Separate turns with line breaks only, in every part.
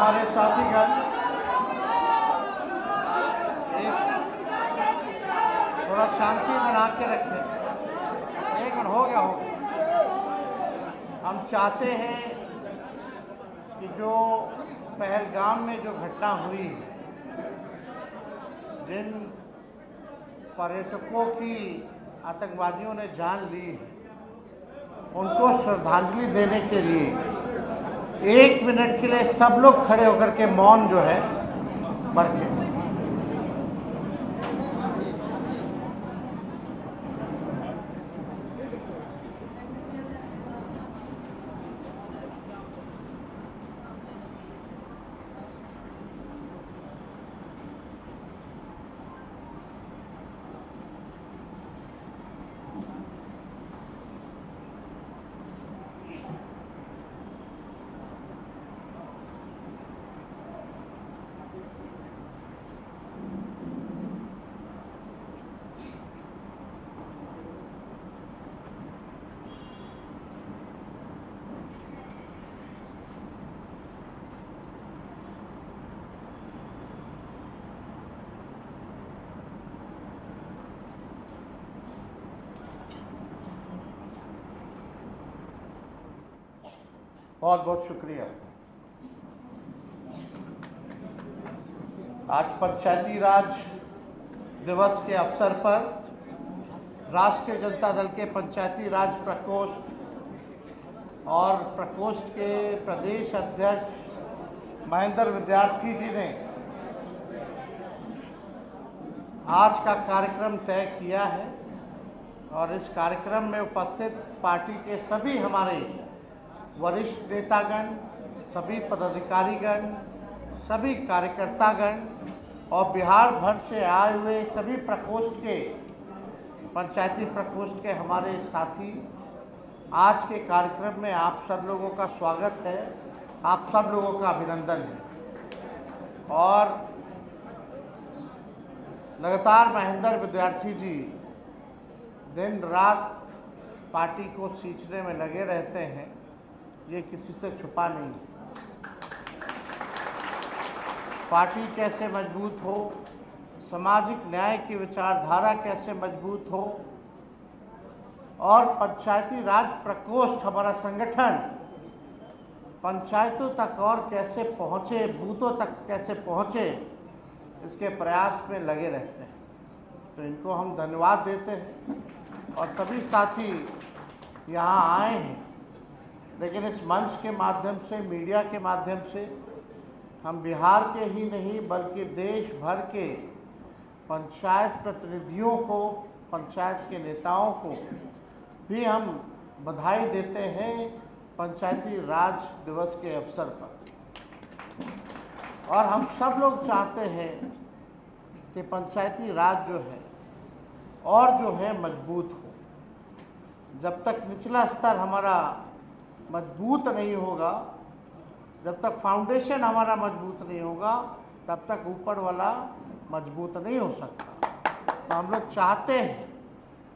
हमारे साथीगण एक थोड़ा शांति बना के रखें। एक मिनट हो गया। हम चाहते हैं कि जो पहलगाम में जो घटना हुई, जिन पर्यटकों की आतंकवादियों ने जान ली, उनको श्रद्धांजलि देने के लिए 1 मिनट के लिए सब लोग खड़े होकर के मौन जो है बरतें। बहुत बहुत शुक्रिया। आज पंचायती राज दिवस के अवसर पर राष्ट्रीय जनता दल के पंचायती राज प्रकोष्ठ और प्रकोष्ठ के प्रदेश अध्यक्ष महेंद्र विद्यार्थी जी ने आज का कार्यक्रम तय किया है और इस कार्यक्रम में उपस्थित पार्टी के सभी हमारे वरिष्ठ नेतागण, सभी पदाधिकारीगण, सभी कार्यकर्तागण और बिहार भर से आए हुए सभी प्रकोष्ठ के पंचायती प्रकोष्ठ के हमारे साथी, आज के कार्यक्रम में आप सब लोगों का स्वागत है, आप सब लोगों का अभिनंदन है। और लगातार महेंद्र विद्यार्थी जी दिन रात पार्टी को सींचने में लगे रहते हैं, ये किसी से छुपा नहीं है। पार्टी कैसे मजबूत हो, सामाजिक न्याय की विचारधारा कैसे मजबूत हो और पंचायती राज प्रकोष्ठ हमारा संगठन पंचायतों तक और कैसे पहुँचे, बूथों तक कैसे पहुँचे, इसके प्रयास में लगे रहते हैं। तो इनको हम धन्यवाद देते हैं और सभी साथी यहाँ आए हैं, लेकिन इस मंच के माध्यम से, मीडिया के माध्यम से हम बिहार के ही नहीं बल्कि देश भर के पंचायत प्रतिनिधियों को, पंचायत के नेताओं को भी हम बधाई देते हैं पंचायती राज दिवस के अवसर पर। और हम सब लोग चाहते हैं कि पंचायती राज जो है और जो है मजबूत हो। जब तक निचला स्तर हमारा मजबूत नहीं होगा, जब तक फाउंडेशन हमारा मजबूत नहीं होगा, तब तक ऊपर वाला मजबूत नहीं हो सकता। तो हम लोग चाहते हैं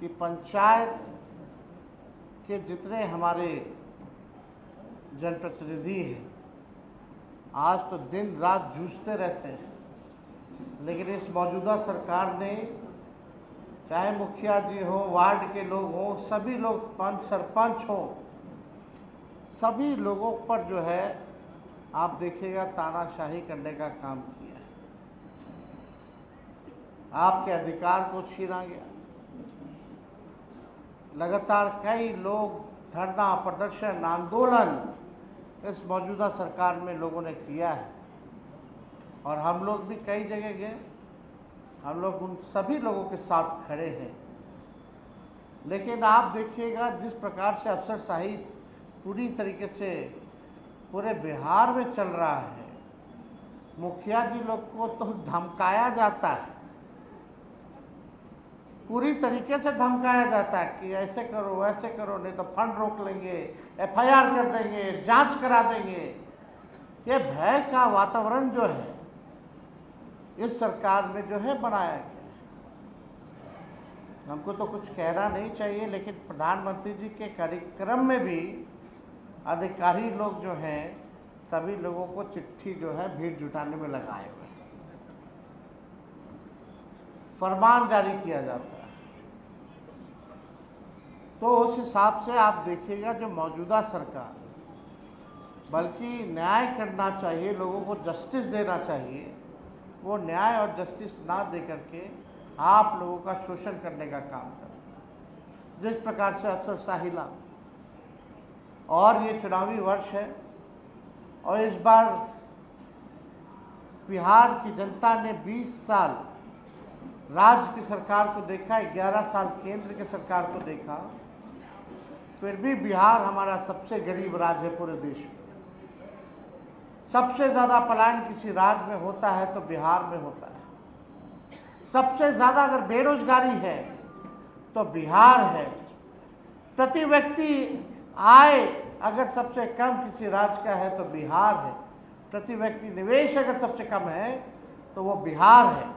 कि पंचायत के जितने हमारे जनप्रतिनिधि हैं, आज तो दिन रात जूझते रहते हैं, लेकिन इस मौजूदा सरकार ने, चाहे मुखिया जी हो, वार्ड के लोग हों, सभी लोग, पंच सरपंच हों, सभी लोगों पर जो है आप देखिएगा तानाशाही करने का काम किया है। आपके अधिकार को छीना गया। लगातार कई लोग धरना, प्रदर्शन, आंदोलन इस मौजूदा सरकार में लोगों ने किया है और हम लोग भी कई जगह गए, हम लोग उन सभी लोगों के साथ खड़े हैं। लेकिन आप देखिएगा जिस प्रकार से अफसरशाही पूरी तरीके से पूरे बिहार में चल रहा है, मुखिया जी लोग को तो धमकाया जाता है, पूरी तरीके से धमकाया जाता है कि ऐसे करो, वैसे करो, नहीं तो फंड रोक लेंगे, एफआईआर कर देंगे, जांच करा देंगे। ये भय का वातावरण जो है इस सरकार में जो है बनाया गया। हमको तो कुछ कहना नहीं चाहिए, लेकिन प्रधानमंत्री जी के कार्यक्रम में भी अधिकारी लोग जो हैं सभी लोगों को चिट्ठी जो है भीड़ जुटाने में लगाए हुए हैं। फरमान जारी किया जाता है, तो उस हिसाब से आप देखिएगा जो मौजूदा सरकार बल्कि न्याय करना चाहिए, लोगों को जस्टिस देना चाहिए, वो न्याय और जस्टिस ना दे करके आप लोगों का शोषण करने का काम कर रहे हैं। जिस प्रकार से अफसरशाही ला और ये चुनावी वर्ष है और इस बार बिहार की जनता ने 20 साल राज्य की सरकार को देखा, 11 साल केंद्र की सरकार को देखा, फिर भी बिहार हमारा सबसे गरीब राज्य है पूरे देश में। सबसे ज़्यादा पलायन किसी राज्य में होता है तो बिहार में होता है। सबसे ज़्यादा अगर बेरोजगारी है तो बिहार है। प्रति व्यक्ति आय अगर सबसे कम किसी राज्य का है तो बिहार है। प्रति व्यक्ति निवेश अगर सबसे कम है तो वो बिहार है।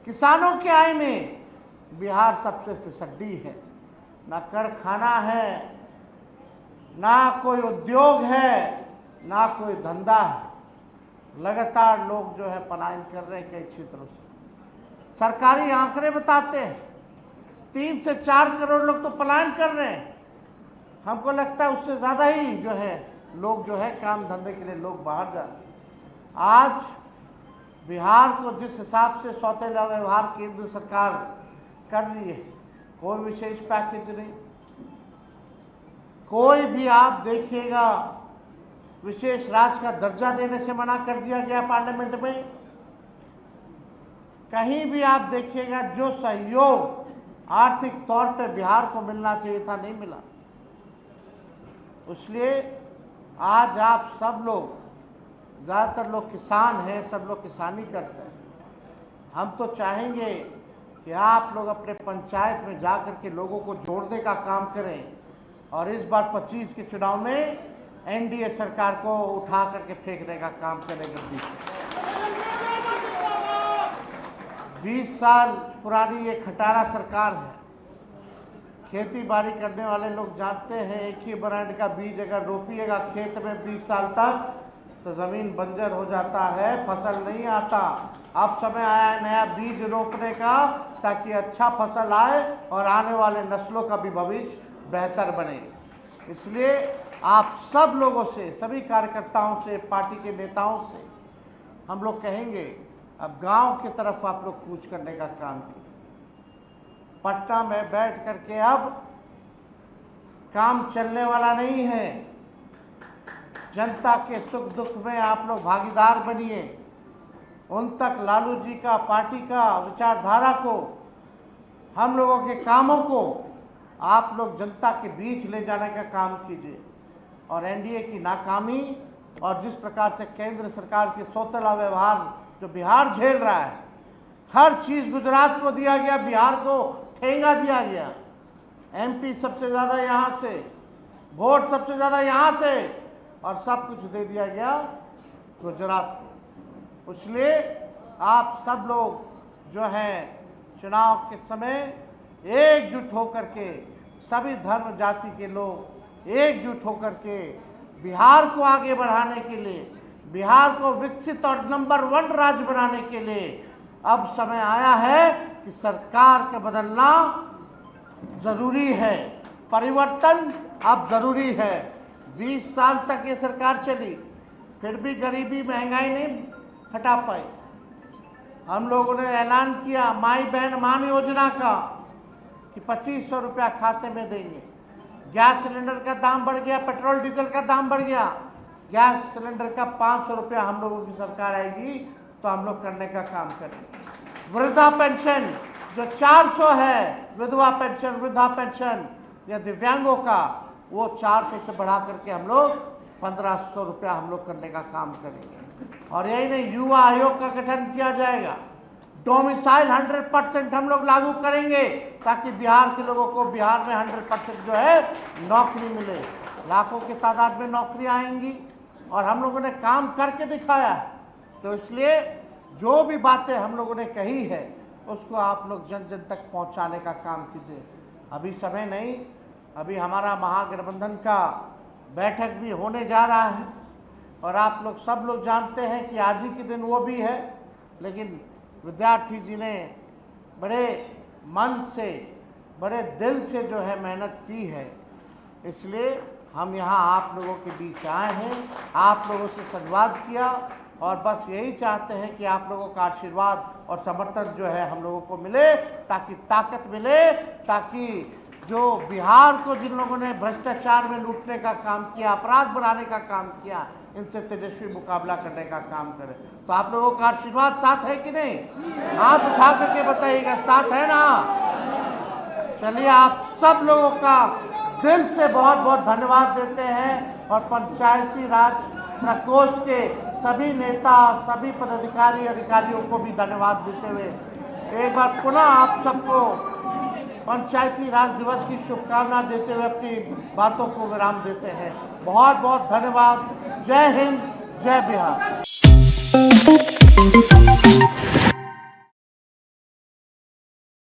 किसानों की आय में बिहार सबसे फिसड्डी है। ना कारखाना है, ना कोई उद्योग है, ना कोई धंधा है। लगातार लोग जो है पलायन कर रहे हैं कई क्षेत्रों से। सरकारी आंकड़े बताते हैं 3 से 4 करोड़ लोग तो पलायन कर रहे हैं। हमको लगता है उससे ज़्यादा ही जो है लोग जो है काम धंधे के लिए लोग बाहर जा रहे हैं। आज बिहार को जिस हिसाब से सौतेला व्यवहार केंद्र सरकार कर रही है, कोई विशेष पैकेज नहीं, कोई भी आप देखिएगा विशेष राज्य का दर्जा देने से मना कर दिया गया पार्लियामेंट में। कहीं भी आप देखिएगा जो सहयोग आर्थिक तौर पर बिहार को मिलना चाहिए था नहीं मिला। इसलिए आज आप सब लोग, ज़्यादातर लोग किसान हैं, सब लोग किसानी करते हैं। हम तो चाहेंगे कि आप लोग अपने पंचायत में जा कर के लोगों को जोड़ने का काम करें और इस बार 25 के चुनाव में एनडीए सरकार को उठा करके फेंकने का काम करेंगे। 20 साल पुरानी ये खटारा सरकार है। खेती बाड़ी करने वाले लोग जानते हैं, एक ही ब्रांड का बीज अगर रोपिएगा खेत में 20 साल तक तो ज़मीन बंजर हो जाता है, फसल नहीं आता। अब समय आया है नया बीज रोपने का ताकि अच्छा फसल आए और आने वाले नस्लों का भी भविष्य बेहतर बने। इसलिए आप सब लोगों से, सभी कार्यकर्ताओं से, पार्टी के नेताओं से हम लोग कहेंगे अब गांव की तरफ आप लोग कूच करने का काम कीजिए। पटना में बैठ करके अब काम चलने वाला नहीं है। जनता के सुख दुख में आप लोग भागीदार बनिए। उन तक लालू जी का, पार्टी का विचारधारा को, हम लोगों के कामों को आप लोग जनता के बीच ले जाने का काम कीजिए। और एनडीए की नाकामी और जिस प्रकार से केंद्र सरकार के सौतेला व्यवहार जो बिहार झेल रहा है, हर चीज़ गुजरात को दिया गया, बिहार को ठेंगा दिया गया। एमपी सबसे ज़्यादा यहाँ से, वोट सबसे ज़्यादा यहाँ से, और सब कुछ दे दिया गया गुजरात को। इसलिए आप सब लोग जो हैं चुनाव के समय एकजुट होकर के, सभी धर्म जाति के लोग एकजुट होकर के बिहार को आगे बढ़ाने के लिए, बिहार को विकसित और नंबर 1 राज्य बनाने के लिए अब समय आया है कि सरकार का बदलना ज़रूरी है। परिवर्तन अब ज़रूरी है। 20 साल तक ये सरकार चली, फिर भी गरीबी महंगाई नहीं हटा पाई। हम लोगों ने ऐलान किया माई बहन मान योजना का कि 2500 रुपया खाते में देंगे। गैस सिलेंडर का दाम बढ़ गया, पेट्रोल डीजल का दाम बढ़ गया। गैस सिलेंडर का 500 रुपया हम लोगों की सरकार आएगी तो हम लोग करने का काम करेंगे। वृद्धा पेंशन जो 400 है, विधवा पेंशन, वृद्धा पेंशन या दिव्यांगों का, वो 400 से बढ़ा करके हम लोग 1500 रुपया हम लोग करने का काम करेंगे। और यही नहीं, युवा आयोग का गठन किया जाएगा। डोमिसाइल 100% हम लोग लागू करेंगे ताकि बिहार के लोगों को बिहार में 100% जो है नौकरी मिले। लाखों की तादाद में नौकरियां आएंगी और हम लोगों ने काम करके दिखाया है। तो इसलिए जो भी बातें हम लोगों ने कही है उसको आप लोग जन जन तक पहुंचाने का काम कीजिए। अभी समय नहीं, अभी हमारा महागठबंधन का बैठक भी होने जा रहा है। और आप लोग सब लोग जानते हैं कि आज ही के दिन वो भी है, लेकिन विद्यार्थी जी ने बड़े मन से, बड़े दिल से जो है मेहनत की है, इसलिए हम यहाँ आप लोगों के बीच आए हैं, आप लोगों से संवाद किया और बस यही चाहते हैं कि आप लोगों का आशीर्वाद और समर्थन जो है हम लोगों को मिले, ताकि ताकत मिले, ताकि जो बिहार को जिन लोगों ने भ्रष्टाचार में लूटने का काम किया, अपराध बढ़ाने का काम किया, इनसे तेजस्वी मुकाबला करने का काम करें। तो आप लोगों का आशीर्वाद साथ है कि नहीं? हाथ उठा करके बताइएगा, साथ है ना? चलिए, आप सब लोगों का दिल से बहुत बहुत धन्यवाद देते हैं और पंचायती राज प्रकोष्ठ के सभी नेता, सभी पदाधिकारी अधिकारियों को भी धन्यवाद देते हुए एक बार पुनः आप सबको पंचायती राज दिवस की शुभकामना देते हुए अपनी बातों को विराम देते हैं। बहुत बहुत धन्यवाद। जय हिंद, जय बिहार।